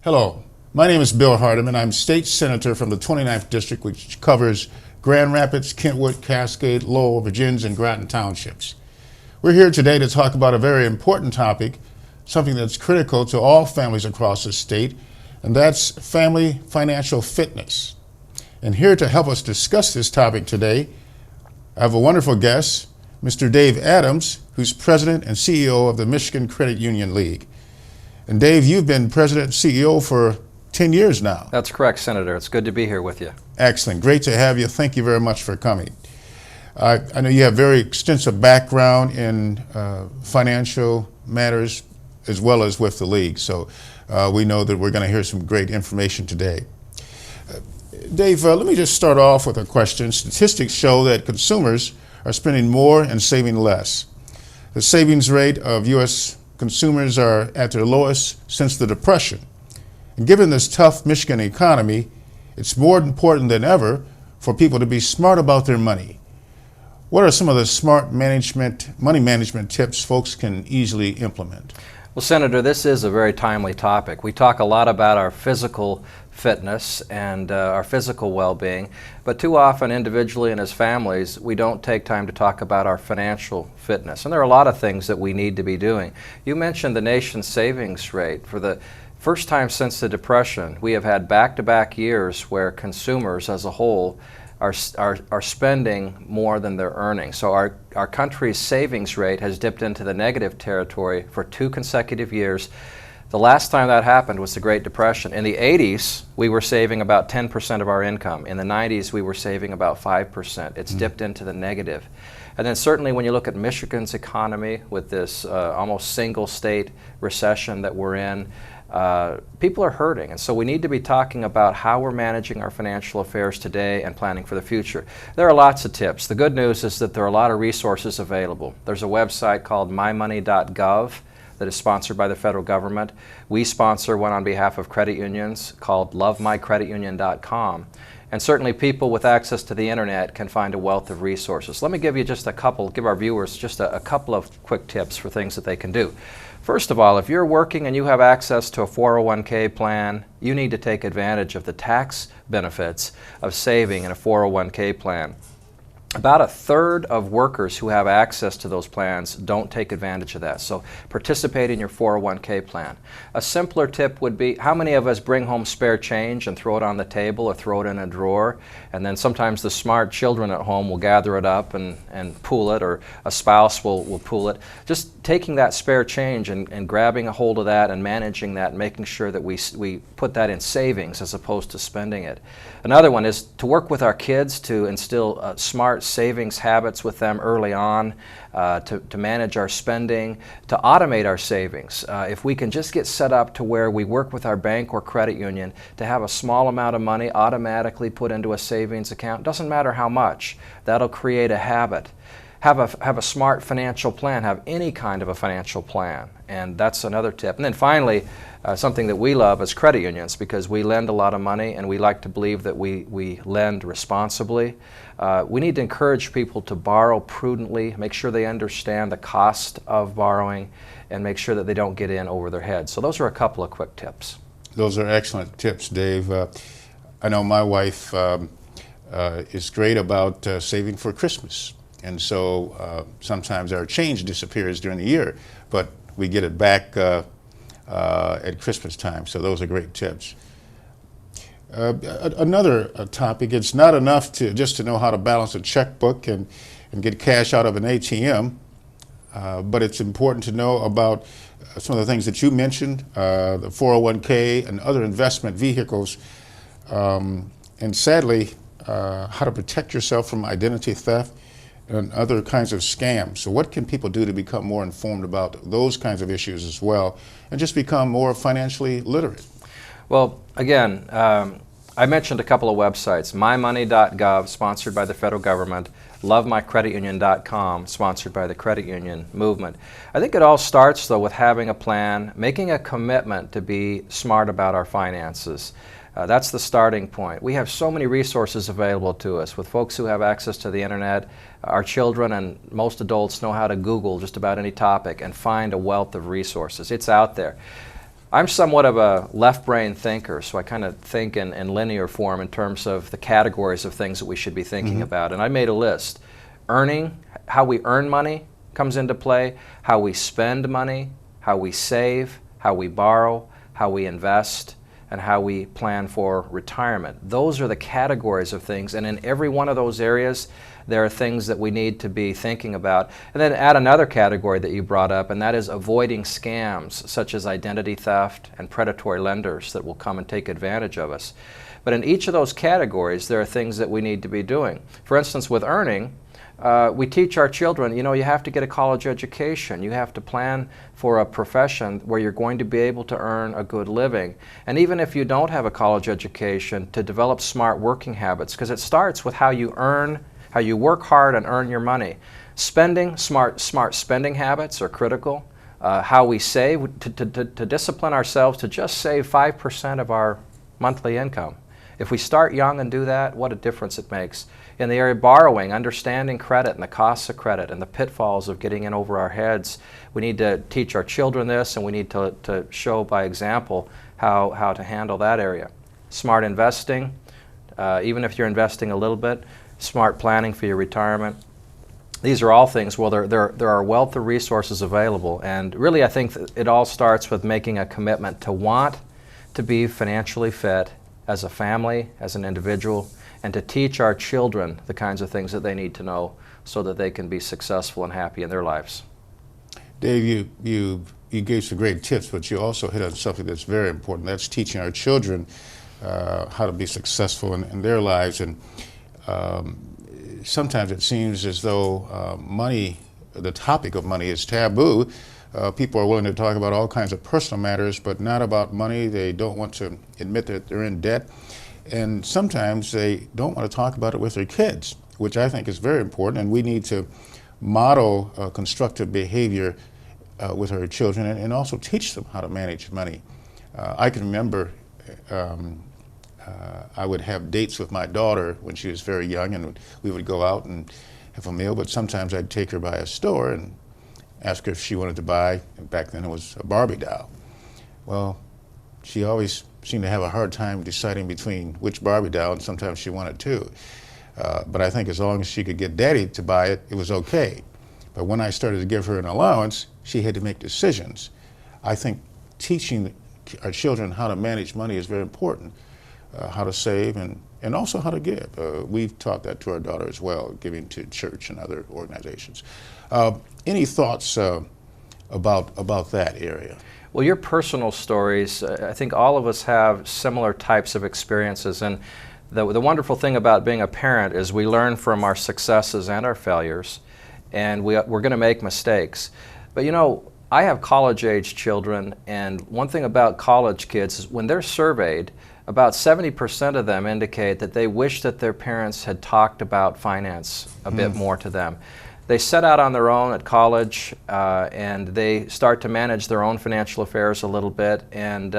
Hello, my name is Bill Hardiman. I'm state senator from the 29th district, which covers Grand Rapids, Kentwood, Cascade, Lowell, Virgins, and Groton townships. We're here today to talk about a very important topic, something that's critical to all families across the state, and that's family financial fitness. And here to help us discuss this topic today, I have a wonderful guest, Mr. Dave Adams, who's president and CEO of the Michigan Credit Union League. And Dave, you've been president and CEO for 10 years now. That's correct, Senator. It's good to be here with you. Excellent. Great to have you. Thank you very much for coming. I know you have very extensive background in financial matters as well as with the league. So we know that we're going to hear some great information today. Dave, let me just start off with a question. Statistics show that consumers are spending more and saving less. The savings rate of U.S. consumers are at their lowest since the Depression. And given this tough Michigan economy, it's more important than ever for people to be smart about their money. What are some of the smart money management tips folks can easily implement? Well, Senator, this is a very timely topic. We talk a lot about our physical fitness and our physical well-being, but too often individually and as families, we don't take time to talk about our financial fitness. And there are a lot of things that we need to be doing. You mentioned the nation's savings rate. For the first time since the Depression, we have had back-to-back years where consumers as a whole are spending more than they're earning. So our country's savings rate has dipped into the negative territory for 2 consecutive years. The last time that happened was the Great Depression. In the 80s, we were saving about 10% of our income. In the 90s, we were saving about 5%. It's dipped into the negative. And then certainly when you look at Michigan's economy with this almost single state recession that we're in, people are hurting, and so we need to be talking about how we're managing our financial affairs today and planning for the future. There are lots of tips. The good news is that there are a lot of resources available. There's a website called mymoney.gov that is sponsored by the federal government. We sponsor one on behalf of credit unions called lovemycreditunion.com. And certainly people with access to the internet can find a wealth of resources. Let me give you just give our viewers just a couple of quick tips for things that they can do. First of all, if you're working and you have access to a 401k plan, you need to take advantage of the tax benefits of saving in a 401k plan. About a third of workers who have access to those plans don't take advantage of that. So participate in your 401k plan. A simpler tip would be, how many of us bring home spare change and throw it on the table or throw it in a drawer? And then sometimes the smart children at home will gather it up and pool it, or a spouse will pool it. Just taking that spare change and grabbing a hold of that and managing that and making sure that we put that in savings as opposed to spending it. Another one is to work with our kids to instill smart savings habits with them early on, to manage our spending, to automate our savings. If we can just get set up to where we work with our bank or credit union to have a small amount of money automatically put into a savings account, doesn't matter how much, that'll create a habit. Have a smart financial plan, have any kind of a financial plan, and that's another tip. And then finally, something that we love is credit unions, because we lend a lot of money and we like to believe that we lend responsibly. We need to encourage people to borrow prudently, make sure they understand the cost of borrowing, and make sure that they don't get in over their heads. So those are a couple of quick tips. Those are excellent tips, Dave. I know my wife is great about saving for Christmas. And so sometimes our change disappears during the year, but we get it back at Christmas time. So those are great tips. Another topic, it's not enough just to know how to balance a checkbook and get cash out of an ATM, but it's important to know about some of the things that you mentioned, the 401k and other investment vehicles, and sadly, how to protect yourself from identity theft and other kinds of scams. So what can people do to become more informed about those kinds of issues as well, and just become more financially literate? Well, again, I mentioned a couple of websites. mymoney.gov, sponsored by the federal government, lovemycreditunion.com, sponsored by the credit union movement. I think it all starts, though, with having a plan, making a commitment to be smart about our finances. That's the starting point. We have so many resources available to us with folks who have access to the internet. Our children and most adults know how to Google just about any topic and find a wealth of resources. It's out there. I'm somewhat of a left brain thinker, so I kind of think in linear form in terms of the categories of things that we should be thinking about. And I made a list. Earning, how we earn money comes into play, how we spend money, how we save, how we borrow, how we invest, and how we plan for retirement. Those are the categories of things, and in every one of those areas there are things that we need to be thinking about. And then add another category that you brought up, and that is avoiding scams such as identity theft and predatory lenders that will come and take advantage of us. But in each of those categories there are things that we need to be doing. For instance, with earning, we teach our children, you have to get a college education. You have to plan for a profession where you're going to be able to earn a good living. And even if you don't have a college education, to develop smart working habits, because it starts with how you work hard and earn your money. Spending, smart spending habits are critical. How we save, to discipline ourselves to just save 5% of our monthly income. If we start young and do that, what a difference it makes. In the area of borrowing, understanding credit and the costs of credit and the pitfalls of getting in over our heads, we need to teach our children this, and we need to show by example how to handle that area. Smart investing, even if you're investing a little bit, smart planning for your retirement. These are all things, well, there are a wealth of resources available, and really I think it all starts with making a commitment to want to be financially fit as a family, as an individual, and to teach our children the kinds of things that they need to know so that they can be successful and happy in their lives. Dave, you gave some great tips, but you also hit on something that's very important. That's teaching our children how to be successful in their lives. And sometimes it seems as though money, the topic of money, is taboo. People are willing to talk about all kinds of personal matters, but not about money. They don't want to admit that they're in debt. And sometimes they don't want to talk about it with their kids, which I think is very important. And we need to model constructive behavior with our children, and also teach them how to manage money. I can remember I would have dates with my daughter when she was very young, and we would go out and have a meal, but sometimes I'd take her by a store and ask her if she wanted to buy, and back then it was a Barbie doll. Well, she always seemed to have a hard time deciding between which Barbie doll, and sometimes she wanted two. But I think as long as she could get Daddy to buy it, it was okay. But when I started to give her an allowance, she had to make decisions. I think teaching our children how to manage money is very important, how to save and also how to give. We've taught that to our daughter as well, giving to church and other organizations. Any thoughts about that area? Well, your personal stories, I think all of us have similar types of experiences, and the wonderful thing about being a parent is we learn from our successes and our failures, and we're going to make mistakes. But I have college-age children, and one thing about college kids is when they're surveyed, about 70% of them indicate that they wish that their parents had talked about finance a bit more to them. They set out on their own at college, and they start to manage their own financial affairs a little bit, and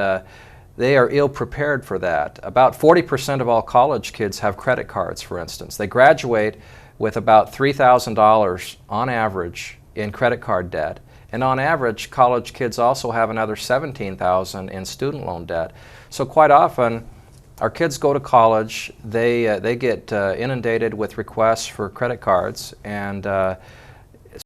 they are ill-prepared for that. About 40% of all college kids have credit cards, for instance. They graduate with about $3,000 on average in credit card debt, and on average, college kids also have another $17,000 in student loan debt. So quite often, our kids go to college, they get inundated with requests for credit cards, and